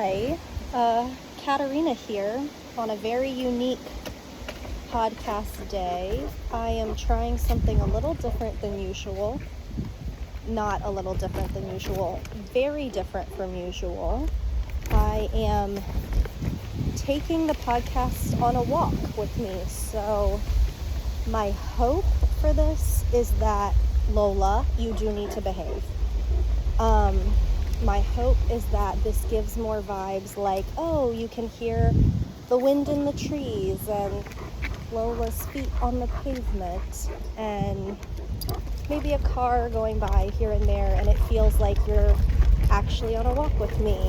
Hi, Katerina here on a very unique podcast day. I am trying something a little different than usual. Not a little different than usual, very different from usual. I am taking the podcast on a walk with me. So my hope for this is that, Lola, you do need to behave. My hope is that this gives more vibes like, oh, you can hear the wind in the trees and Lola's feet on the pavement and maybe a car going by here and there, and it feels like you're actually on a walk with me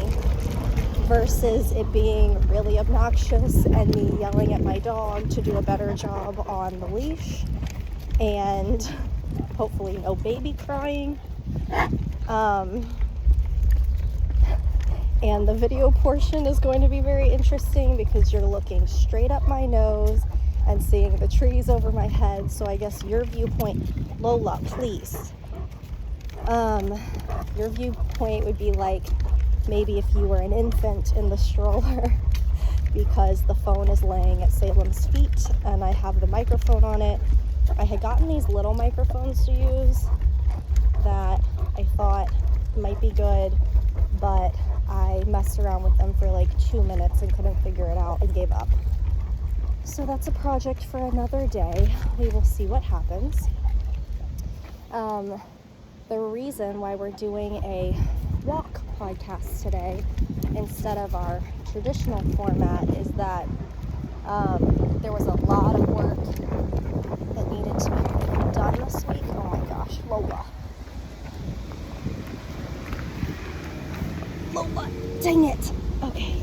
versus it being really obnoxious and me yelling at my dog to do a better job on the leash and hopefully no baby crying. And the video portion is going to be very interesting because you're looking straight up my nose and seeing the trees over my head. So I guess your viewpoint, Lola, please. Your viewpoint would be like maybe if you were an infant in the stroller because the phone is laying at Salem's feet and I have the microphone on it. I had gotten these little microphones to use that I thought might be good, but I messed around with them for like 2 minutes and couldn't figure it out and gave up. So that's a project for another day. We will see what happens. The reason why we're doing a walk podcast today instead of our traditional format is that there was a lot of work that needed to be done this week. Oh my gosh, Lola, dang it. Okay,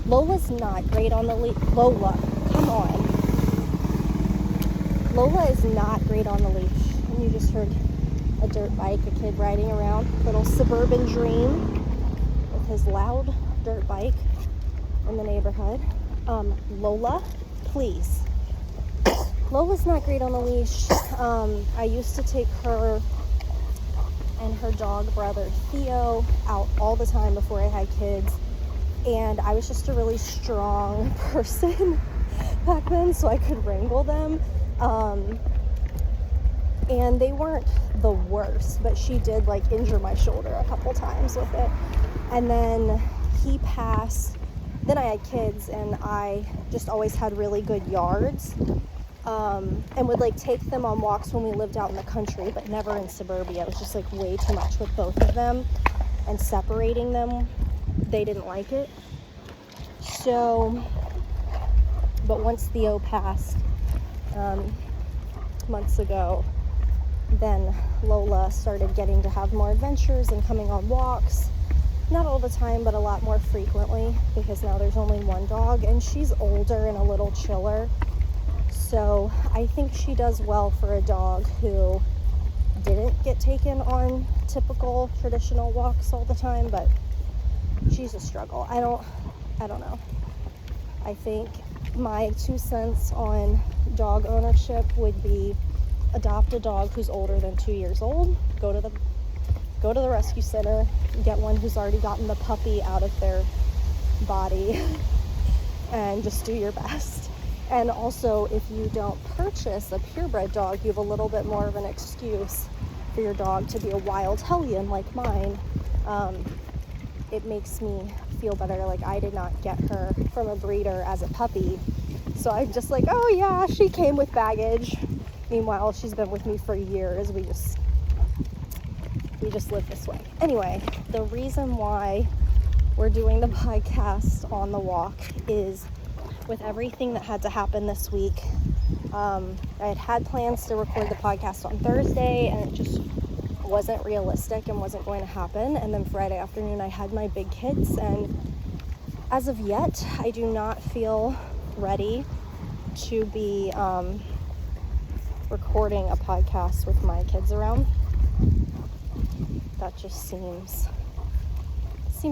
Lola's not great on the leash. Lola, come on. Lola is not great on the leash. And you just heard a dirt bike, a kid riding around, little suburban dream with his loud dirt bike in the neighborhood. Lola, please. Lola's not great on the leash. I used to take her and her dog brother Theo out all the time before I had kids, and I was just a really strong person back then, so I could wrangle them, and they weren't the worst, but she did like injure my shoulder a couple times with it. And then he passed, then I had kids, and I just always had really good yards, and would like take them on walks when we lived out in the country, but never in suburbia. It was just like way too much with both of them, and separating them, they didn't like it. So, but once Theo passed months ago, then Lola started getting to have more adventures and coming on walks, not all the time, but a lot more frequently, because now there's only one dog and she's older and a little chiller. So I think she does well for a dog who didn't get taken on typical traditional walks all the time, but she's a struggle. I don't know. I think my 2 cents on dog ownership would be adopt a dog who's older than 2 years old, go to the rescue center, get one who's already gotten the puppy out of their body, and just do your best. And also, if you don't purchase a purebred dog, you have a little bit more of an excuse for your dog to be a wild hellion like mine. It makes me feel better. Like, I did not get her from a breeder as a puppy, so I'm just like, oh yeah, she came with baggage. Meanwhile, she's been with me for years. We just live this way. Anyway, the reason why we're doing the podcast on the walk is with everything that had to happen this week. I had plans to record the podcast on Thursday, and it just wasn't realistic and wasn't going to happen. And then Friday afternoon I had my big kids, and as of yet I do not feel ready to be recording a podcast with my kids around. That just seems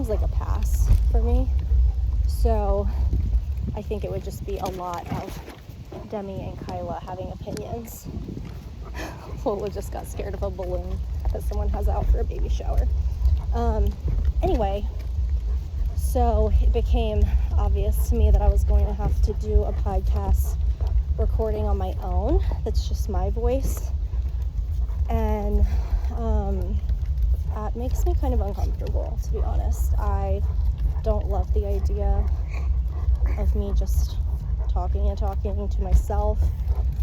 like a pass for me. So I think it would just be a lot of Demi and Kyla having opinions. Lola just got scared of a balloon that someone has out for a baby shower. Anyway, So it became obvious to me that I was going to have to do a podcast recording on my own. That's just my voice. And that makes me kind of uncomfortable, to be honest. I don't love the idea of me just talking to myself.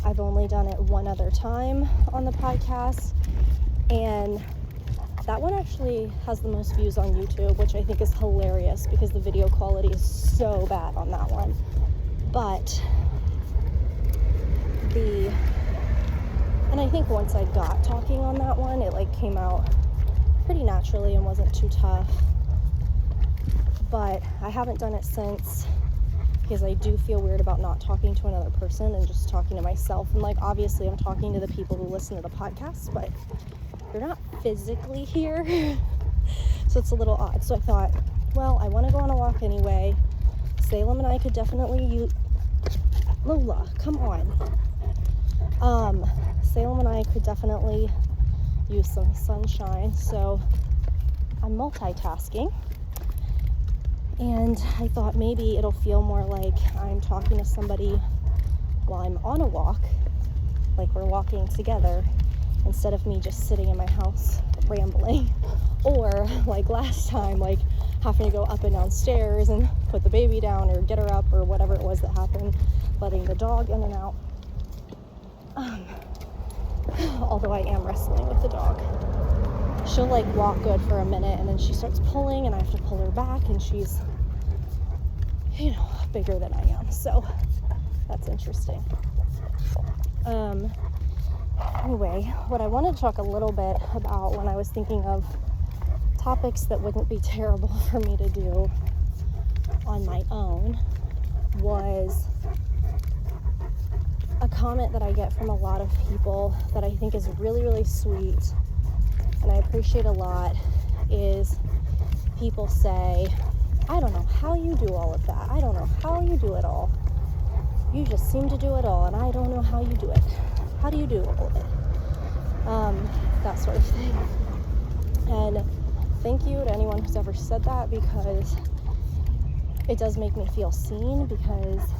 I've only done it one other time on the podcast, and that one actually has the most views on YouTube, which I think is hilarious because the video quality is so bad on that one. But and I think once I got talking on that one, it like came out pretty naturally and wasn't too tough. But I haven't done it since, because I do feel weird about not talking to another person and just talking to myself. And like, obviously I'm talking to the people who listen to the podcast, but you're not physically here. So it's a little odd. So I thought, well, I want to go on a walk anyway. Salem and I could definitely Lola, come on. Salem and I could definitely use some sunshine. So I'm multitasking. And I thought maybe it'll feel more like I'm talking to somebody while I'm on a walk, like we're walking together, instead of me just sitting in my house rambling. Or like last time, like having to go up and down stairs and put the baby down or get her up or whatever it was that happened, letting the dog in and out. Although I am wrestling with the dog. She'll like walk good for a minute and then she starts pulling and I have to pull her back, and she's, you know, bigger than I am. So that's interesting. Anyway, what I wanted to talk a little bit about when I was thinking of topics that wouldn't be terrible for me to do on my own was a comment that I get from a lot of people that I think is really, really sweet and I appreciate a lot, is people say, I don't know how you do all of that. I don't know how you do it all. You just seem to do it all, and I don't know how you do it. How do you do all of it? That sort of thing. And thank you to anyone who's ever said that, because it does make me feel seen, because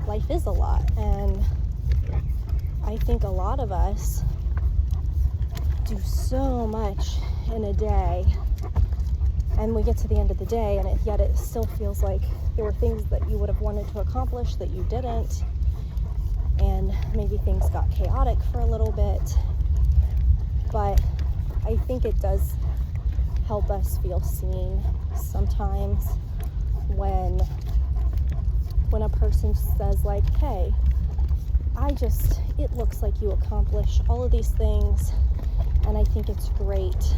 life is a lot, and I think a lot of us do so much in a day, and we get to the end of the day and yet it still feels like there were things that you would have wanted to accomplish that you didn't, and maybe things got chaotic for a little bit. But I think it does help us feel seen sometimes when a person says like, hey, it looks like you accomplish all of these things, and I think it's great,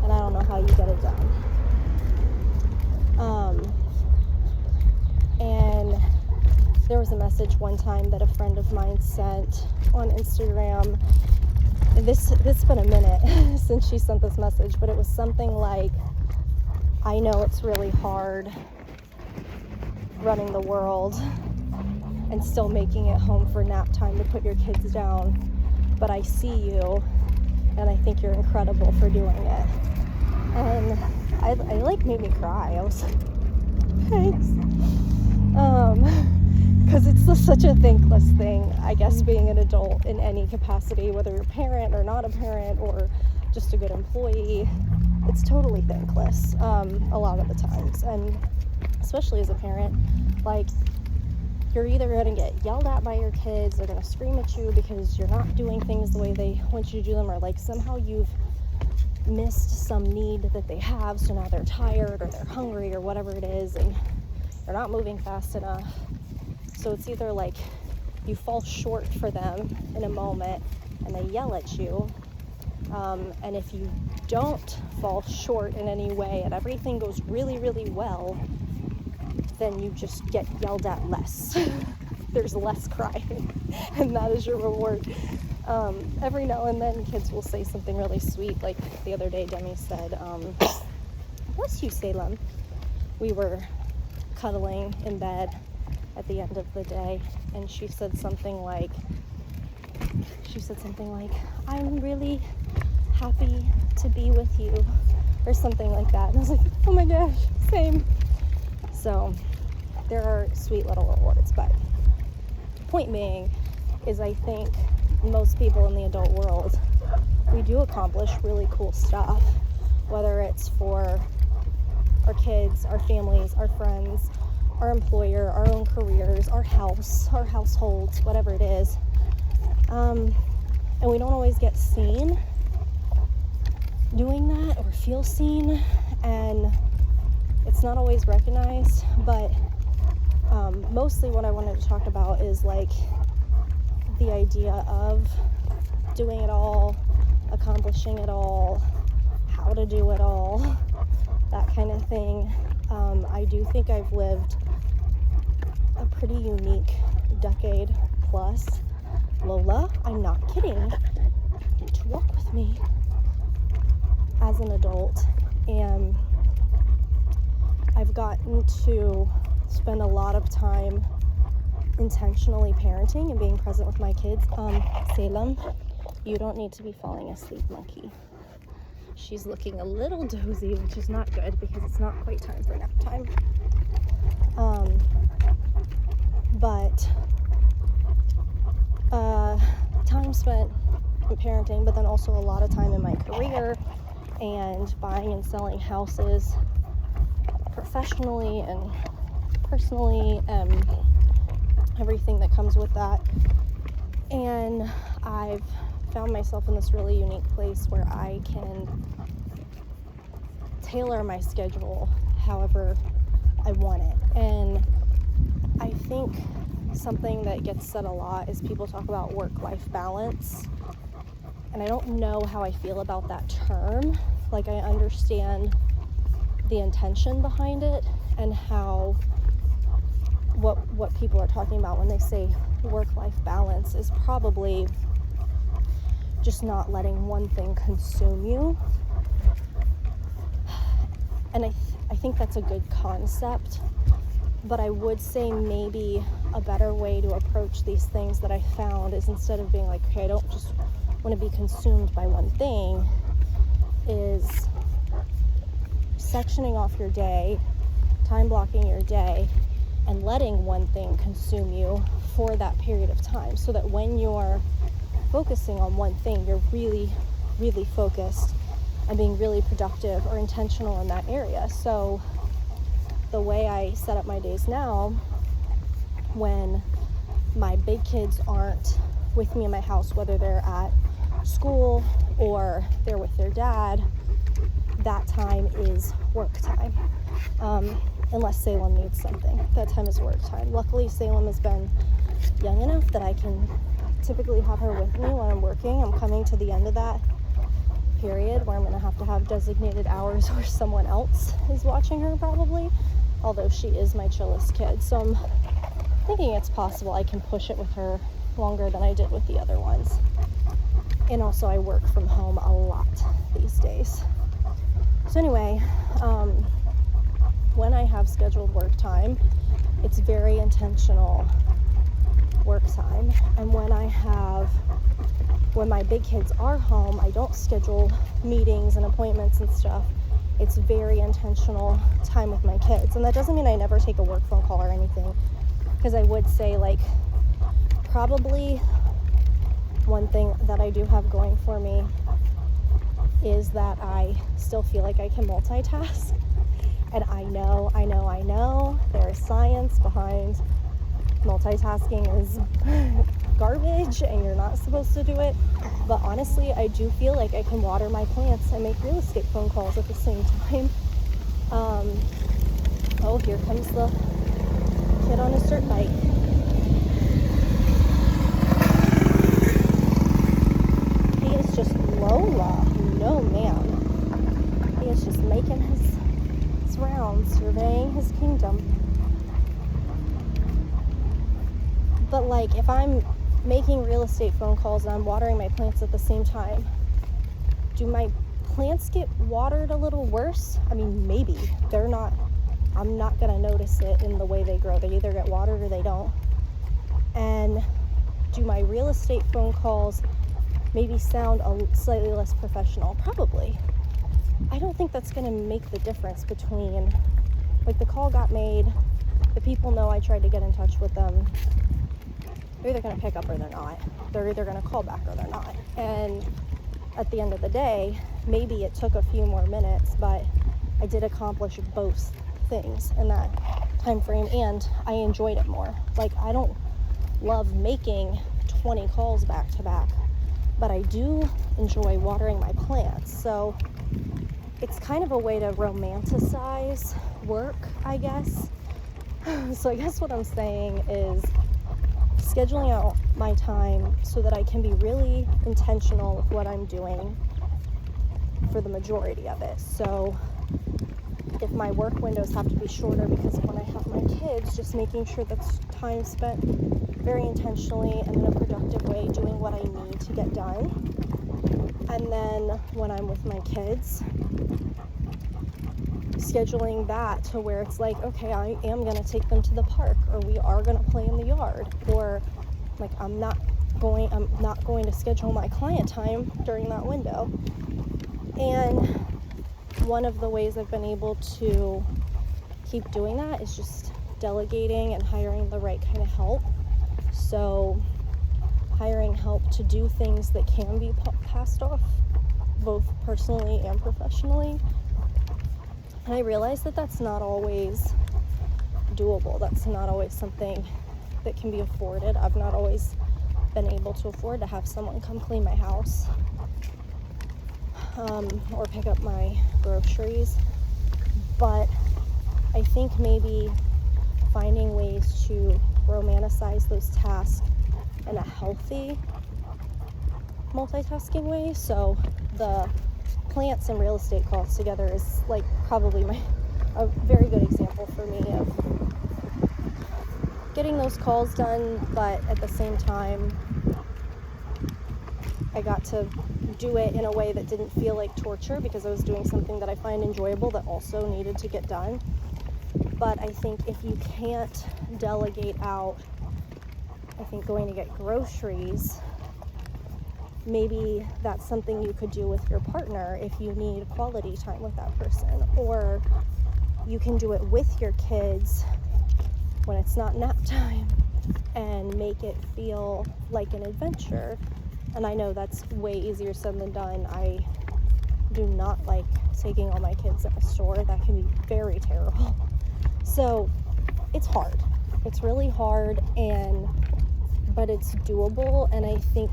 and I don't know how you get it done. And there was a message one time that a friend of mine sent on Instagram. It's been a minute since she sent this message, but it was something like, I know it's really hard running the world and still making it home for nap time to put your kids down, but I see you and I think you're incredible for doing it. And I like made me cry. I was like, thanks. Because it's just such a thankless thing, I guess, being an adult in any capacity, whether you're a parent or not a parent or just a good employee. It's totally thankless a lot of the times, and especially as a parent, like, you're either going to get yelled at by your kids, they're going to scream at you because you're not doing things the way they want you to do them, or like somehow you've missed some need that they have, so now they're tired or they're hungry or whatever it is, and they're not moving fast enough. So it's either like you fall short for them in a moment and they yell at you, and if you don't fall short in any way and everything goes really, really well, then you just get yelled at less. There's less crying, and that is your reward. Every now and then kids will say something really sweet. Like the other day, Demi said, bless you, Salem. We were cuddling in bed at the end of the day, and she said something like, I'm really happy to be with you or something like that. And I was like, oh my gosh, same. So there are sweet little rewards, but point being is I think most people in the adult world, we do accomplish really cool stuff, whether it's for our kids, our families, our friends, our employer, our own careers, our house, our households, whatever it is. And we don't always get seen doing that or feel seen, and it's not always recognized. But mostly what I wanted to talk about is like the idea of doing it all, accomplishing it all, how to do it all, that kind of thing. I do think I've lived a pretty unique decade plus. Lola, I'm not kidding, get to walk with me as an adult, and I've gotten to spend a lot of time intentionally parenting and being present with my kids. Salem, you don't need to be falling asleep, monkey. She's looking a little dozy, which is not good because it's not quite time for nap time. But time spent in parenting, but then also a lot of time in my career and buying and selling houses professionally and personally, and everything that comes with that. And I've found myself in this really unique place where I can tailor my schedule however I want it. And I think something that gets said a lot is people talk about work-life balance, and I don't know how I feel about that term. Like, I understand the intention behind it and how what people are talking about when they say work-life balance is probably just not letting one thing consume you. And I think that's a good concept, but I would say maybe a better way to approach these things that I found is, instead of being like, okay, I don't just want to be consumed by one thing, is sectioning off your day, time blocking your day, and letting one thing consume you for that period of time, so that when you're focusing on one thing, you're really, really focused and being really productive or intentional in that area. So the way I set up my days now, when my big kids aren't with me in my house, whether they're at school or they're with their dad, that time is work time. Unless Salem needs something, that time is work time. Luckily, Salem has been young enough that I can typically have her with me when I'm working. I'm coming to the end of that period where I'm going to have designated hours where someone else is watching her, probably, although she is my chillest kid. So I'm thinking it's possible I can push it with her longer than I did with the other ones. And also, I work from home a lot these days. So anyway, when I have scheduled work time, it's very intentional work time. And when my big kids are home, I don't schedule meetings and appointments and stuff. It's very intentional time with my kids. And that doesn't mean I never take a work phone call or anything, because I would say, like, probably one thing that I do have going for me is that I still feel like I can multitask. And I know there is science behind multitasking is garbage and you're not supposed to do it. But honestly, I do feel like I can water my plants and make real estate phone calls at the same time. Oh, here comes the kid on his dirt bike. He is just Lola. No, ma'am. He is just making his rounds, surveying his kingdom. But like, if I'm making real estate phone calls and I'm watering my plants at the same time, do my plants get watered a little worse? I mean, maybe. I'm not gonna notice it in the way they grow. They either get watered or they don't. And do my real estate phone calls maybe sound slightly less professional? Probably. I don't think that's going to make the difference between, like, the call got made, the people know I tried to get in touch with them, they're either going to pick up or they're not. They're either going to call back or they're not. And at the end of the day, maybe it took a few more minutes, but I did accomplish both things in that time frame, and I enjoyed it more. Like, I don't love making 20 calls back to back, but I do enjoy watering my plants. So it's kind of a way to romanticize work, I guess. So I guess what I'm saying is scheduling out my time so that I can be really intentional with what I'm doing for the majority of it. So if my work windows have to be shorter because of when I have my kids, just making sure that's time spent very intentionally and in a productive way doing what I need to get done. And then when I'm with my kids, scheduling that to where it's like, okay, I am going to take them to the park, or we are going to play in the yard, or like I'm not going to schedule my client time during that window. And one of the ways I've been able to keep doing that is just delegating and hiring the right kind of help. So hiring help to do things that can be passed off, both personally and professionally. And I realize that that's not always doable. That's not always something that can be afforded. I've not always been able to afford to have someone come clean my house, or pick up my groceries. But I think maybe finding ways to romanticize those tasks in a healthy multitasking way. So the plants and real estate calls together is like probably a very good example for me of getting those calls done, but at the same time I got to do it in a way that didn't feel like torture because I was doing something that I find enjoyable that also needed to get done. But I think if you can't delegate out, I think going to get groceries, maybe that's something you could do with your partner if you need quality time with that person. Or you can do it with your kids when it's not nap time and make it feel like an adventure. And I know that's way easier said than done. I do not like taking all my kids at a store. That can be very terrible. So it's hard. It's really hard, but it's doable. And I think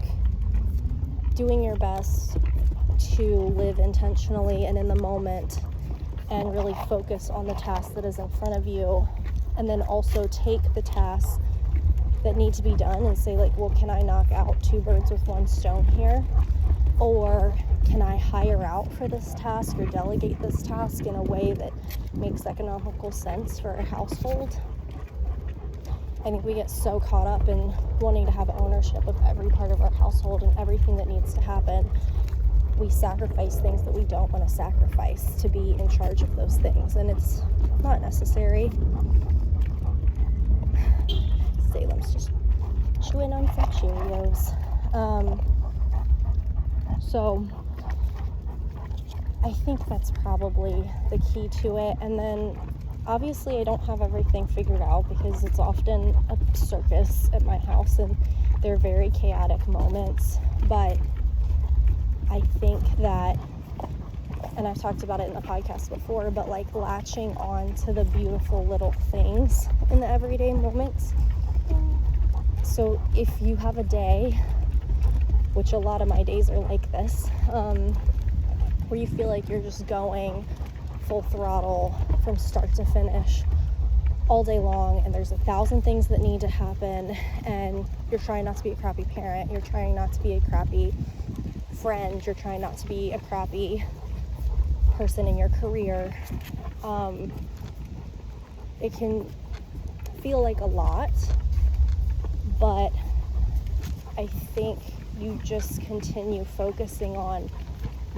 doing your best to live intentionally and in the moment and really focus on the task that is in front of you, and then also take the tasks that need to be done and say, like, well, can I knock out 2 birds with 1 stone here? Or can I hire out for this task or delegate this task in a way that makes economical sense for our household? I think we get so caught up in wanting to have ownership of every part of our household and everything that needs to happen. We sacrifice things that we don't want to sacrifice to be in charge of those things, and it's not necessary. Salem's just chewing on some Cheerios. So I think that's probably the key to it. And then obviously I don't have everything figured out because it's often a circus at my house and they're very chaotic moments. But I think that, and I've talked about it in the podcast before, but like latching on to the beautiful little things in the everyday moments. So if you have a day, which a lot of my days are like this, where you feel like you're just going full throttle from start to finish all day long, and there's 1,000 things that need to happen, and you're trying not to be a crappy parent, you're trying not to be a crappy friend, you're trying not to be a crappy person in your career, it can feel like a lot. But I think you just continue focusing on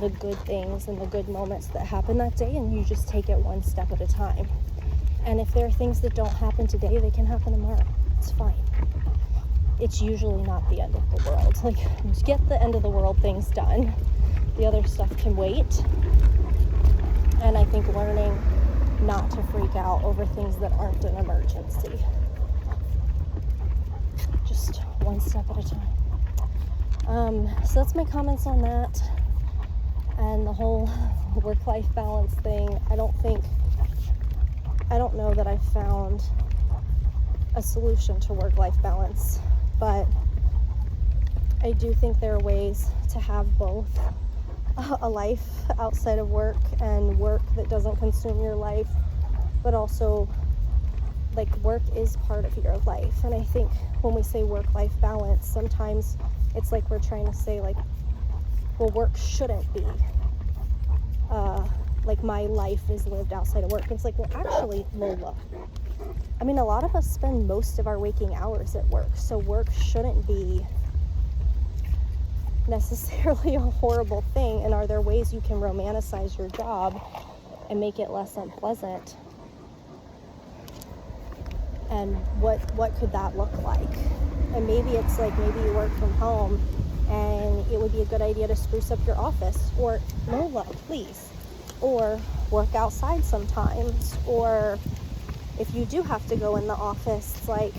the good things and the good moments that happen that day, and you just take it one step at a time. And if there are things that don't happen today, they can happen tomorrow. It's fine. It's usually not the end of the world. Like, just get the end of the world things done. The other stuff can wait. And I think learning not to freak out over things that aren't an emergency. Just one step at a time. So that's my comments on that. And the whole work-life balance thing, I don't know that I found a solution to work-life balance, but I do think there are ways to have both a life outside of work and work that doesn't consume your life, but also, like, work is part of your life. And I think when we say work-life balance, sometimes it's like we're trying to say, like, well, work shouldn't be like my life is lived outside of work. It's like, well, actually, Lola, I mean, a lot of us spend most of our waking hours at work, so work shouldn't be necessarily a horrible thing. And are there ways you can romanticize your job and make it less unpleasant? And what could that look like? And maybe it's like, maybe you work from home and it would be a good idea to spruce up your office, or Lola, please, or work outside sometimes, or if you do have to go in the office, it's like,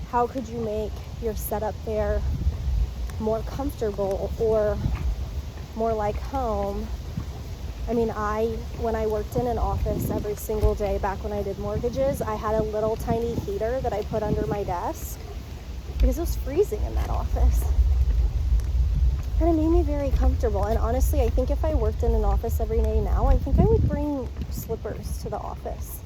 how could you make your setup there more comfortable or more like home? I mean, when I worked in an office every single day back when I did mortgages, I had a little tiny heater that I put under my desk because it was freezing in that office. And it made me very comfortable. And honestly, I think if I worked in an office every day now, I think I would bring slippers to the office.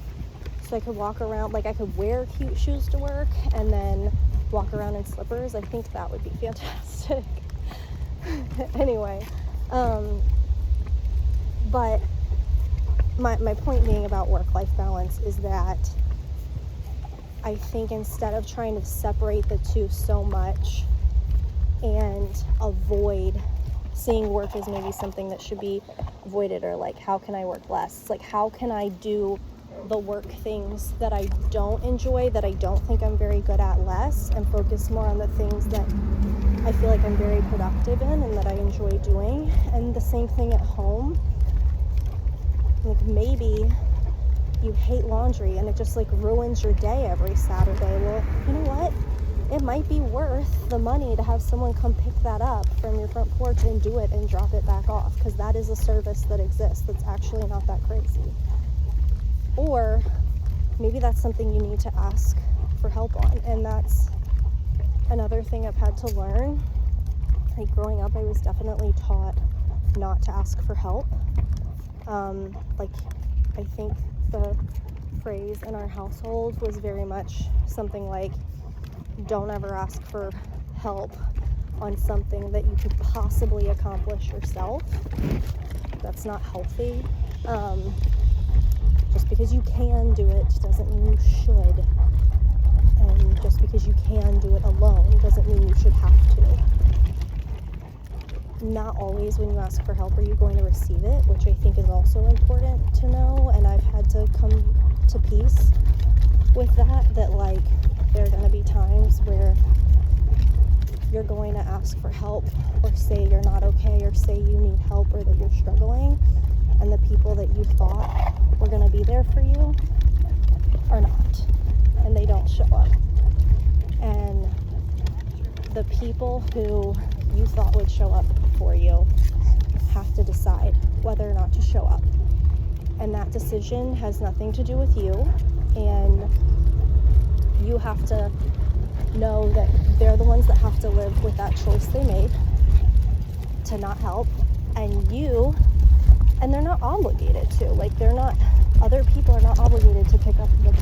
So I could walk around, like I could wear cute shoes to work and then walk around in slippers. I think that would be fantastic. Anyway, but my point being about work-life balance is that I think instead of trying to separate the two so much and avoid seeing work as maybe something that should be avoided, or like, how can I work less? It's like, how can I do the work things that I don't enjoy, that I don't think I'm very good at, less, and focus more on the things that I feel like I'm very productive in and that I enjoy doing. And the same thing at home. Like, maybe you hate laundry and it just like ruins your day every Saturday. Well, you know what? It might be worth the money to have someone come pick that up from your front porch and do it and drop it back off, because that is a service that exists that's actually not that crazy. Or maybe that's something you need to ask for help on. And that's another thing I've had to learn. Like, growing up, I was definitely taught not to ask for help. Like, I think the phrase in our household was very much something like, don't ever ask for help on something that you could possibly accomplish yourself. That's not healthy. Just because you can do it doesn't mean you should. And just because you can do it alone doesn't mean you should have to. Not always when you ask for help are you going to receive it, which I think is also important to know. And I've had to come to peace with that like, there are going to be times where you're going to ask for help, or say you're not okay, or say you need help, or that you're struggling, and the people that you thought were going to be there for you are not, and they don't show up. And the people who you thought would show up for you have to decide whether or not to show up. And that decision has nothing to do with you, and you have to know that they're the ones that have to live with that choice they made to not help, and they're not obligated to. Like, other people are not obligated to pick up the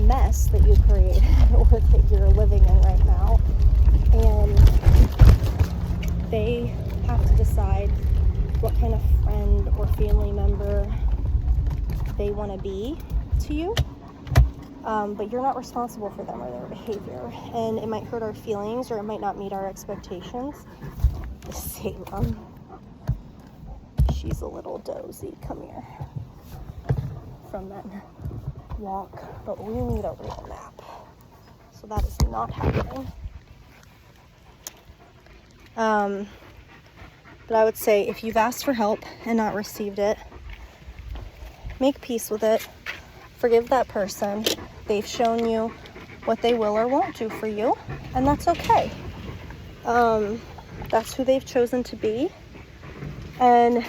mess that you created or that you're living in right now. And they have to decide what kind of friend or family member they want to be to you. But you're not responsible for them or their behavior. And it might hurt our feelings, or it might not meet our expectations. Salem. She's a little dozy. Come here. From that walk. But we need a real nap. So that is not happening. But I would say if you've asked for help and not received it, make peace with it. Forgive that person. They've shown you what they will or won't do for you, and that's okay. That's who they've chosen to be. And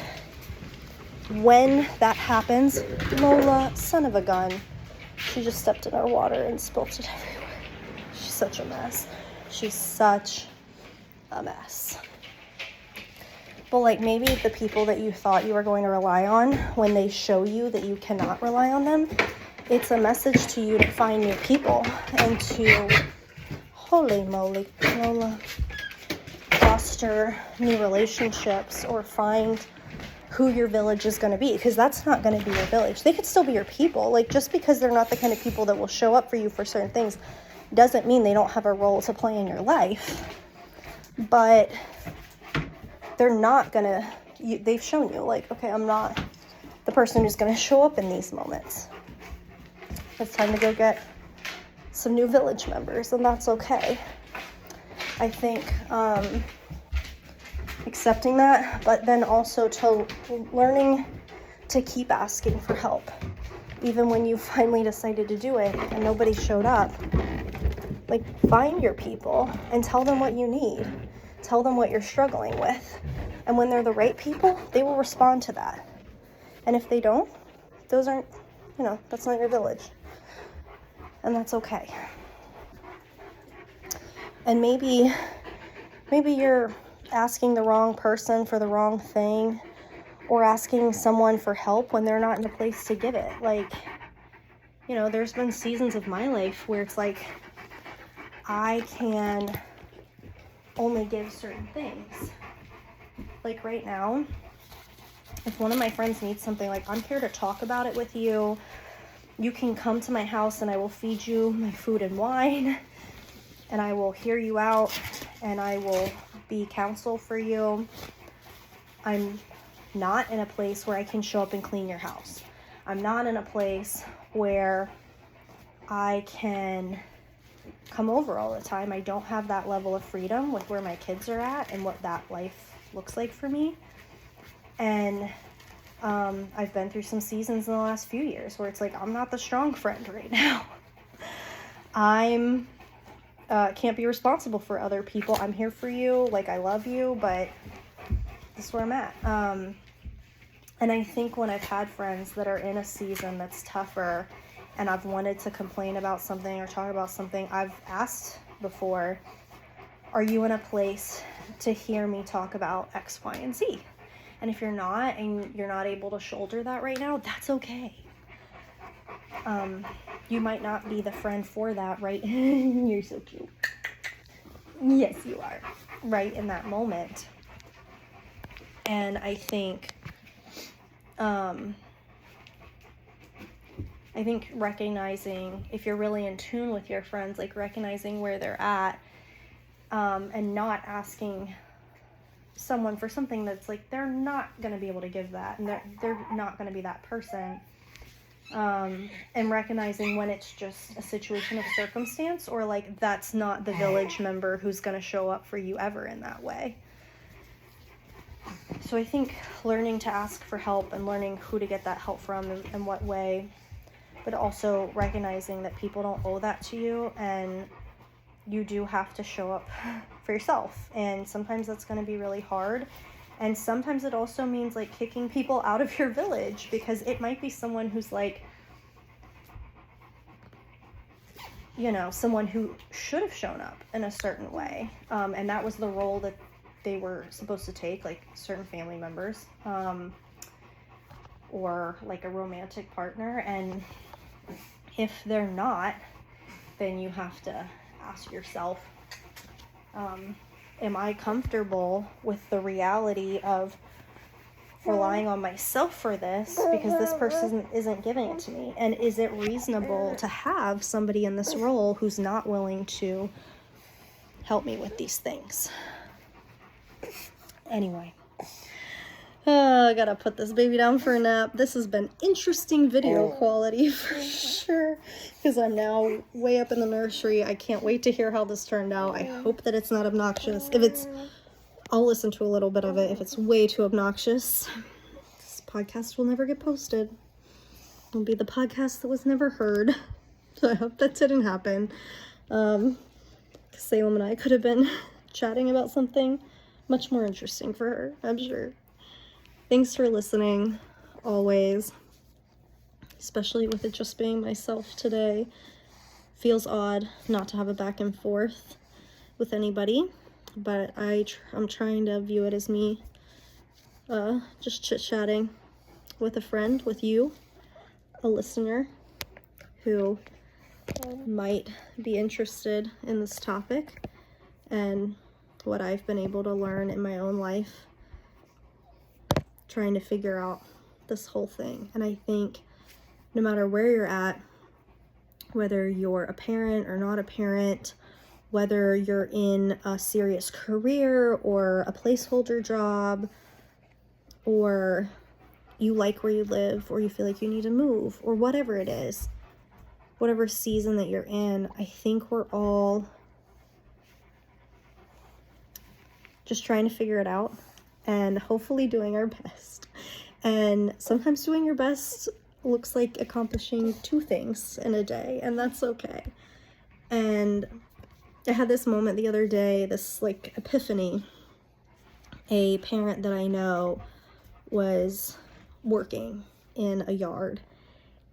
when that happens, Lola, son of a gun, she just stepped in our water and spilt it everywhere. She's such a mess. She's such a mess. But like maybe the people that you thought you were going to rely on, when they show you that you cannot rely on them, it's a message to you to find new people and to, holy moly, Lola, foster new relationships or find who your village is going to be, because that's not going to be your village. They could still be your people. Like, just because they're not the kind of people that will show up for you for certain things doesn't mean they don't have a role to play in your life. But they're not going to, they've shown you, like, okay, I'm not the person who's going to show up in these moments. It's time to go get some new village members, and that's okay. I think accepting that, but then also to learning to keep asking for help. Even when you finally decided to do it and nobody showed up, like, find your people and tell them what you need. Tell them what you're struggling with. And when they're the right people, they will respond to that. And if they don't, those aren't, that's not your village. And that's okay. And maybe you're asking the wrong person for the wrong thing, or asking someone for help when they're not in a place to give it. Like, there's been seasons of my life where it's like I can only give certain things. Like right now, if one of my friends needs something, like, I'm here to talk about it with you. You can come to my house and I will feed you my food and wine, and I will hear you out, and I will be counsel for you. I'm not in a place where I can show up and clean your house. I'm not in a place where I can come over all the time. I don't have that level of freedom with where my kids are at and what that life looks like for me. And I've been through some seasons in the last few years where it's like, I'm not the strong friend right now. I'm can't be responsible for other people. I'm here for you. Like, I love you, but this is where I'm at. And I think when I've had friends that are in a season that's tougher and I've wanted to complain about something or talk about something, I've asked before, are you in a place to hear me talk about X, Y, and Z? And if you're not, and you're not able to shoulder that right now, that's okay. You might not be the friend for that, right? You're so cute. Yes, you are. Right in that moment. And I think recognizing, if you're really in tune with your friends, like recognizing where they're at, and not asking someone for something that's like, they're not going to be able to give that, and they're not going to be that person. And recognizing when it's just a situation of circumstance, or like that's not the village member who's going to show up for you ever in that way. So I think learning to ask for help and learning who to get that help from and what way, but also recognizing that people don't owe that to you, and you do have to show up for yourself. And sometimes that's going to be really hard. And sometimes it also means like kicking people out of your village, because it might be someone who's like, someone who should have shown up in a certain way. And that was the role that they were supposed to take, like certain family members, or like a romantic partner. And if they're not, then you have to ask yourself, am I comfortable with the reality of relying on myself for this, because this person isn't giving it to me? And is it reasonable to have somebody in this role who's not willing to help me with these things? Anyway, I gotta put this baby down for a nap. This has been interesting video quality for sure, because I'm now way up in the nursery. I can't wait to hear how this turned out. I hope that it's not obnoxious. If it's I'll listen to a little bit of it. If it's way too obnoxious, this podcast will never get posted. It'll be the podcast that was never heard. So I hope that didn't happen. Salem and I could have been chatting about something much more interesting for her, I'm sure. Thanks for listening, always. Especially with it just being myself today. Feels odd not to have a back and forth with anybody, but I'm trying to view it as me just chit-chatting with a friend, with you, a listener who might be interested in this topic and what I've been able to learn in my own life, trying to figure out this whole thing. And I think no matter where you're at, whether you're a parent or not a parent, whether you're in a serious career or a placeholder job, or you like where you live, or you feel like you need to move, or whatever it is, whatever season that you're in, I think we're all just trying to figure it out and hopefully doing our best. And sometimes doing your best looks like accomplishing 2 things in a day, and that's okay. And I had this moment the other day, this like epiphany. A parent that I know was working in a yard,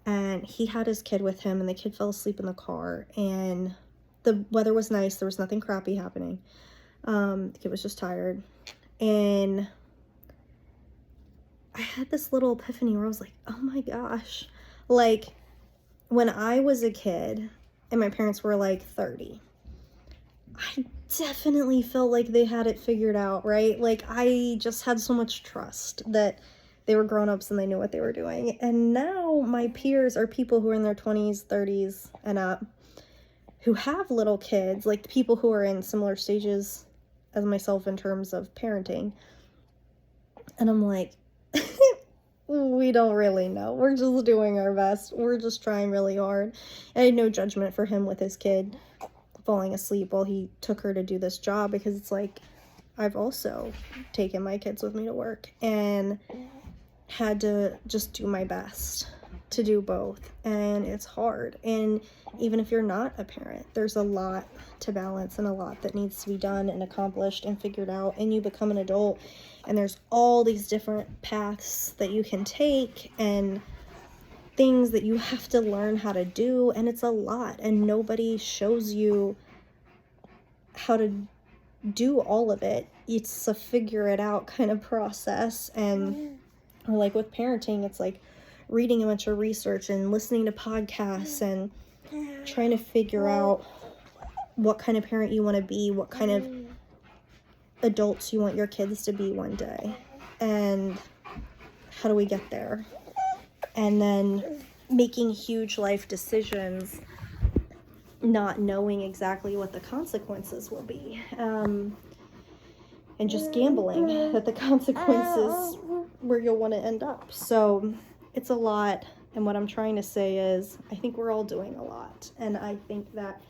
and he had his kid with him, and the kid fell asleep in the car, and the weather was nice, there was nothing crappy happening. The kid was just tired, and I had this little epiphany where I was like, oh my gosh, like when I was a kid and my parents were like 30, I definitely felt like they had it figured out, right? Like I just had so much trust that they were grown-ups and they knew what they were doing. And now my peers are people who are in their 20s, 30s and up, who have little kids, like the people who are in similar stages as myself in terms of parenting. And I'm like, we don't really know. We're just doing our best. We're just trying really hard. And I had no judgment for him with his kid falling asleep while he took her to do this job, because it's like I've also taken my kids with me to work and had to just do my best to do both, and it's hard. And even if you're not a parent, there's a lot to balance and a lot that needs to be done and accomplished and figured out, and you become an adult and there's all these different paths that you can take and things that you have to learn how to do, and it's a lot, and nobody shows you how to do all of it. It's a figure it out kind of process. And like with parenting, it's like reading a bunch of research and listening to podcasts and trying to figure out what kind of parent you want to be, what kind of adults you want your kids to be one day, and how do we get there. And then making huge life decisions, not knowing exactly what the consequences will be, and just gambling that the consequences where you'll want to end up. So it's a lot, and what I'm trying to say is I think we're all doing a lot, and I think that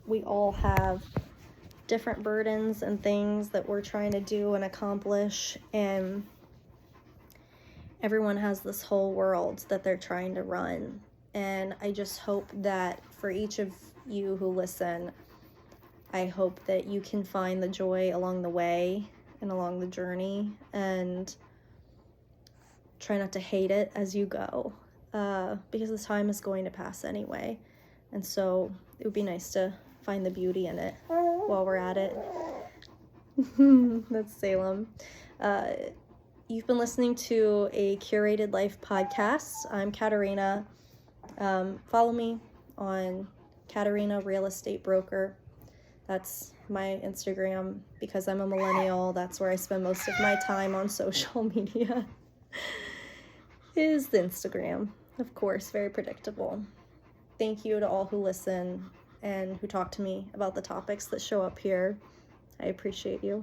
we all have different burdens and things that we're trying to do and accomplish, and everyone has this whole world that they're trying to run. And I just hope that for each of you who listen, I hope that you can find the joy along the way and along the journey, and try not to hate it as you go, because the time is going to pass anyway. And so it would be nice to find the beauty in it while we're at it. That's Salem. You've been listening to a Curated Life podcast. I'm Katerina. Follow me on Katerina Real Estate Broker. That's my Instagram, because I'm a millennial. That's where I spend most of my time on social media. Is the Instagram, of course, very predictable. Thank you to all who listen and who talk to me about the topics that show up here. I appreciate you.